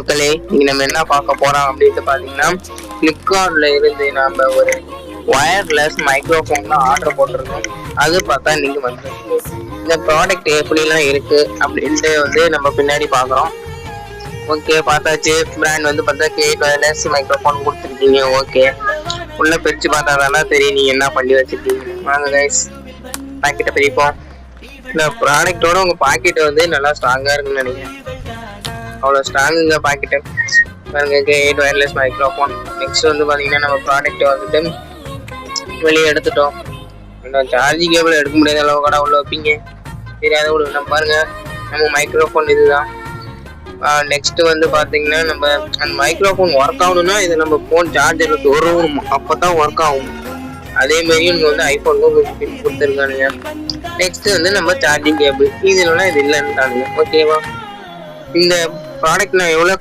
மக்களே, இன்னைக்கு நம்ம என்ன பார்க்க போறோம் அப்படின்னு பாத்தீங்கன்னா, பிளிப்கார்ட்ல இருந்து நாம ஒரு வயர்லெஸ் மைக்ரோஃபோன் ஆர்டர் போட்டிருக்கோம். அது பார்த்தா இன்னைக்கு வந்து இந்த ப்ராடக்ட் எப்படிலாம் இருக்கு அப்படின்ட்டு வந்து நம்ம பின்னாடி பார்க்குறோம். ஓகே, பார்த்தாச்சு. பிராண்ட் வந்து பார்த்தா கிரியேட் வயர்லெஸ் மைக்ரோஃபோன் கொடுத்துருக்கீங்க. ஓகே, உள்ள பிரிச்சு பார்த்தா தானே தெரியும் நீங்க என்ன பண்ணி வச்சிருக்கீங்க. வாங்க கைஸ், பாக்கெட்டை பிரிப்போம். இந்த ப்ராடக்டோட உங்க பாக்கெட் வந்து நல்லா ஸ்ட்ராங்கா இருக்குன்னு நினைக்கிறேன். அவ்வளோ ஸ்ட்ராங்குங்க பாக்கெட்டு. பாருங்க, கிரியேட் வயர்லெஸ் மைக்ரோஃபோன். நெக்ஸ்ட் வந்து பார்த்தீங்கன்னா நம்ம ப்ராடக்ட் வந்துட்டு வெளியே எடுத்துட்டோம். சார்ஜிங் கேபிள் எடுக்க முடியாத அளவு கூட உள்ள வைப்பீங்க, தெரியாத கூட நம்ம பாருங்க. நம்ம மைக்ரோஃபோன் இதுதான். நெக்ஸ்ட் வந்து பார்த்தீங்கன்னா நம்ம அந்த மைக்ரோஃபோன் ஒர்க் ஆகணும்னா இது நம்ம ஃபோன் சார்ஜரில் தொடரும், அப்போ தான் ஒர்க் ஆகும். அதே மாதிரி இங்கே வந்து ஐஃபோனுக்கும் கொடுத்துருக்கானுங்க. நெக்ஸ்ட் வந்து நம்ம சார்ஜிங் கேபிள், இதுலாம் இது இல்லைன்ட்டானுங்க. ஓகேவா? இந்த ப்ராடக்ட் நான் எவ்வளோ